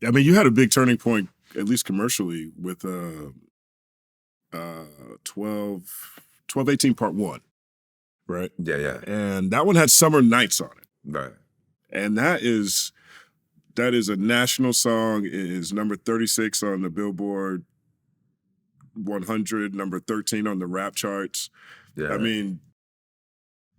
I mean, you had a big turning point, at least commercially, with 1218 Part 1, right? Yeah, yeah. And that one had Summer Nights on it. Right. And that is a national song. It is number 36 on the Billboard 100, number 13 on the rap charts. Yeah. I mean,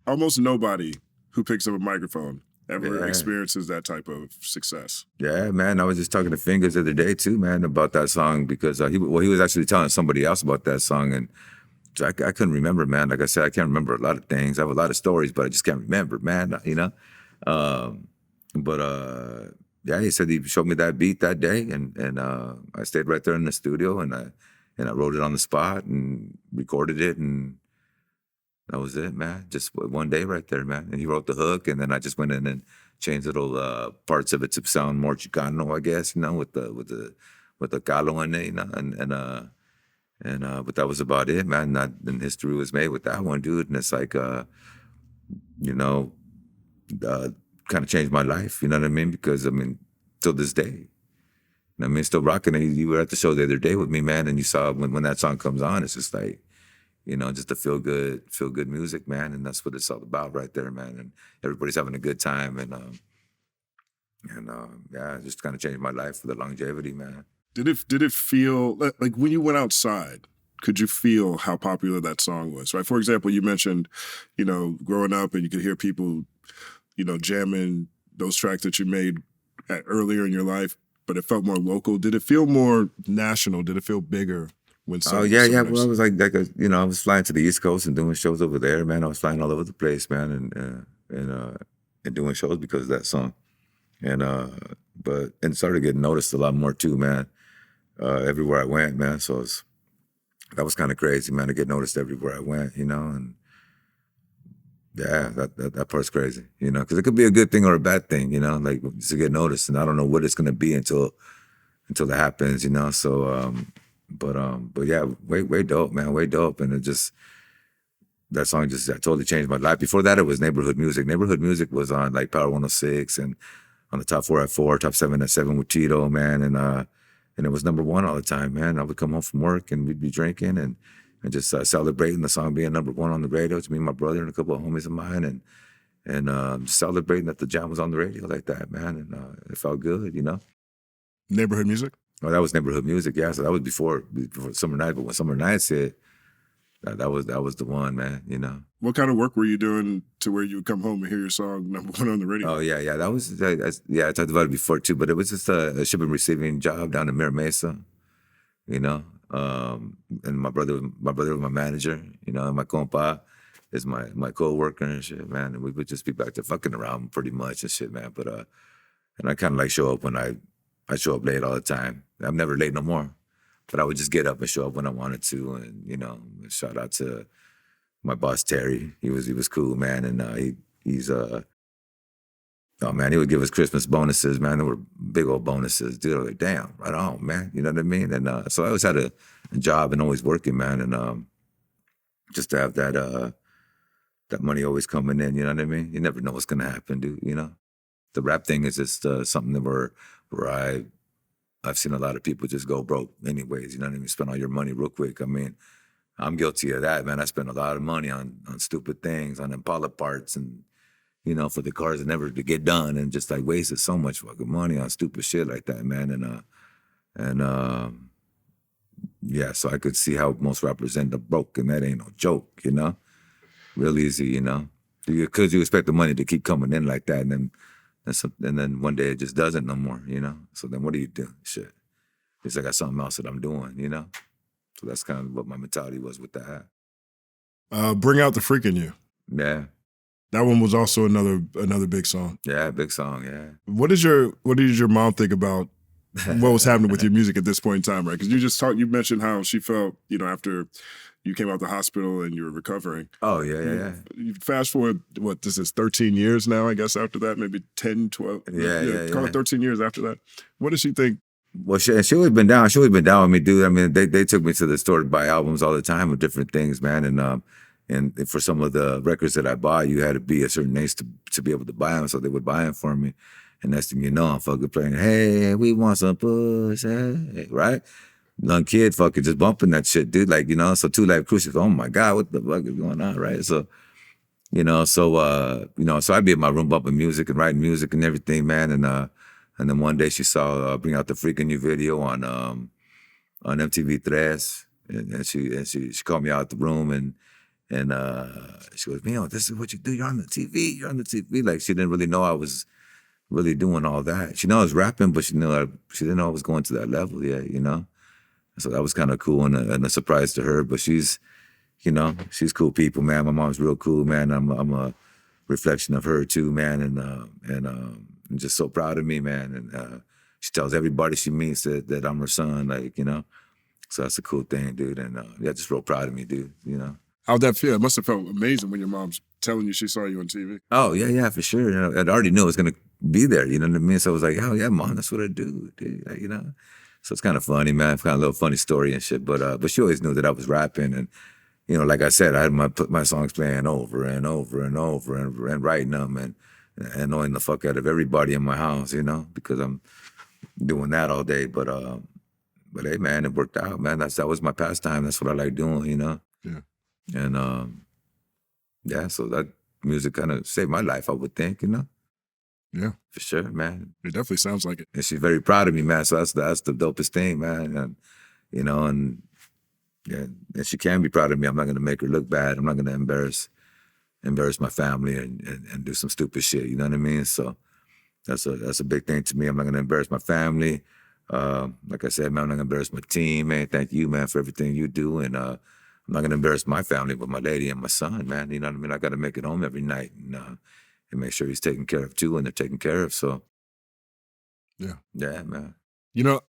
almost nobody who picks up a microphone ever experiences that type of success. Yeah, man. I was just talking to Fingers the other day too, man, about that song because he was actually telling somebody else about that song, and I couldn't remember, man. Like I said, I can't remember a lot of things. I have a lot of stories, but I just can't remember, man. You know, yeah, he said he showed me that beat that day, and I stayed right there in the studio, and I wrote it on the spot and recorded it, and that was it, man. Just one day right there, man. And he wrote the hook, and then I just went in and changed little parts of it to sound more Chicano, I guess, you know, with the calo in it, you know, but that was about it, man. And history was made with that one, dude. And it's like, you know, kind of changed my life. You know what I mean? Because I mean, till this day, I mean, still rocking it. You were at the show the other day with me, man, and you saw when that song comes on, it's just like, you know, just the feel good music, man, and that's what it's all about right there, man. And everybody's having a good time, and yeah, it just kind of changed my life for the longevity, man. Did it feel like when you went outside? Could you feel how popular that song was? Right. For example, you mentioned, you know, growing up, and you could hear people, you know, jamming those tracks that you made earlier in your life, but it felt more local. Did it feel more national? Did it feel bigger? Oh yeah. Well, I was like you know, I was flying to the East Coast and doing shows over there, man. I was flying all over the place, man, and doing shows because of that song, and started getting noticed a lot more too, man. Everywhere I went, man. So that was kind of crazy, man, to get noticed everywhere I went, you know, and yeah, that part's crazy, you know, because it could be a good thing or a bad thing, you know, like to get noticed, and I don't know what it's gonna be until it happens, you know. So. But yeah, way dope, man, way dope. And that song just totally changed my life. Before that, it was neighborhood music. Neighborhood music was on like Power 106 and on the top 4 at 4, top 7 at 7 with Tito, man. And it was number 1 all the time, man. I would come home from work and we'd be drinking and just celebrating the song being number 1 on the radio. It's me and my brother and a couple of homies of mine and celebrating that the jam was on the radio like that, man. And it felt good, you know. Neighborhood music? Oh, that was neighborhood music, yeah. So that was before Summer Nights. But when Summer Nights hit, that was the one, man. You know. What kind of work were you doing to where you would come home and hear your song number 1 on the radio? Oh yeah. That was I talked about it before too. But it was just a shipping receiving job down in Mira Mesa, you know. And my brother was my manager, you know. And my compa is my co-worker and shit, man. And we would just be back there fucking around pretty much and shit, man. But and I kind of like show up when I show up late all the time. I'm never late no more. But I would just get up and show up when I wanted to. And, you know, shout out to my boss, Terry. He was cool, man. And he's oh man, he would give us Christmas bonuses, man. They were big old bonuses. Dude, I was like, damn, right on, man. You know what I mean? And so I always had a job and always working, man. And just to have that money always coming in, you know what I mean? You never know what's gonna happen, dude, you know? The rap thing is just something that where I've seen a lot of people just go broke anyways, you know what I mean? Spend all your money real quick. I mean, I'm guilty of that, man. I spent a lot of money on stupid things, on Impala parts and, you know, for the cars that never to get done and just like wasted so much fucking money on stupid shit like that, man. Yeah, so I could see how most rappers end up broke, and that ain't no joke, you know? Real easy, you know? Because you expect the money to keep coming in like that, and then one day it just doesn't no more, you know? So then what do you do? Shit. It's like I got something else that I'm doing, you know? So that's kind of what my mentality was with that. Bring Out the Freak in You. Yeah. That one was also another big song. Yeah, big song, yeah. What did your mom think about what was happening with your music at this point in time, right? Because you mentioned how she felt, you know, after you came out the hospital and you were recovering. Oh, yeah. You fast forward, this is 13 years now, I guess, after that, maybe 10, 12. Yeah. Call it 13 years after that. What did she think? Well, she always been down. She always been down with me, dude. I mean, they took me to the store to buy albums all the time of different things, man. And for some of the records that I bought, you had to be a certain age to be able to buy them, so they would buy them for me. And next thing you know, I'm fucking playing, hey, we want some pussy, right? Young kid fucking just bumping that shit, dude. Like, you know, so Two Life Crew, she's, oh my God, what the fuck is going on, right? So, so I'd be in my room bumping music and writing music and everything, man. And then one day she saw Bring Out the Freaking New video on MTV Tres. And she called me out the room and she goes, this is what you do. You're on the TV. You're on the TV. Like, she didn't really know I was really doing all that. She knew I was rapping, but she didn't know I was going to that level yet, you know? So that was kind of cool and a surprise to her. But she's cool people, man. My mom's real cool, man. I'm a reflection of her too, man. And just so proud of me, man. And she tells everybody she meets that I'm her son, like, you know? So that's a cool thing, dude. And just real proud of me, dude, you know? How'd that feel? It must have felt amazing when your mom's telling you she saw you on TV. Oh, yeah, for sure. You know, I already knew it was going to be there, you know what I mean? So I was like, oh, yeah, Mom, that's what I do, dude, like, you know? So it's kind of funny, man. It's kind of a little funny story and shit. But she always knew that I was rapping. And, you know, like I said, I had my songs playing over and over and over and writing them and annoying the fuck out of everybody in my house, you know, because I'm doing that all day. But hey, man, it worked out, man. That was my pastime. That's what I like doing, you know? Yeah. And, so that music kind of saved my life, I would think, you know? Yeah. For sure, man. It definitely sounds like it. And she's very proud of me, man. So that's the dopest thing, man. And, you know, and she can be proud of me. I'm not going to make her look bad. I'm not going to embarrass my family and do some stupid shit. You know what I mean? So that's a big thing to me. I'm not going to embarrass my family. Like I said, man, I'm not going to embarrass my team, man. Thank you, man, for everything you do. And I'm not going to embarrass my family with my lady and my son, man. You know what I mean? I got to make it home every night and make sure he's taken care of too, and they're taken care of. So, yeah, man. You know,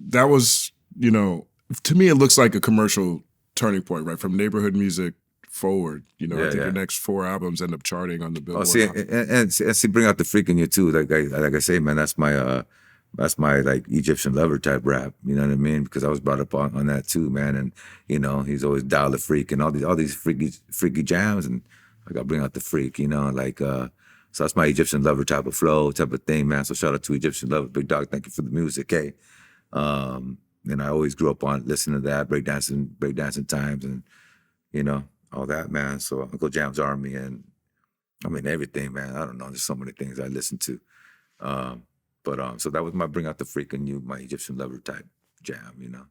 that was, you know, to me, it looks like a commercial turning point, right? From neighborhood music forward, you know, I think your next 4 albums end up charting on the Billboard. Oh, see, and see, Bring Out the Freak in You too. Like I say, man, that's my like Egyptian lover type rap. You know what I mean? Because I was brought up on that too, man. And you know, he's always dial the freak and all these freaky jams, and I got Bring Out the Freak. You know, like so that's my Egyptian lover type of flow, type of thing, man. So shout out to Egyptian lover, Big Dog. Thank you for the music, hey. And I always grew up on listening to that, breakdancing times, and you know all that, man. So Uncle Jam's Army, and I mean everything, man. I don't know, there's so many things I listen to. So that was my Bring Out the Freak in You, my Egyptian lover type jam, you know.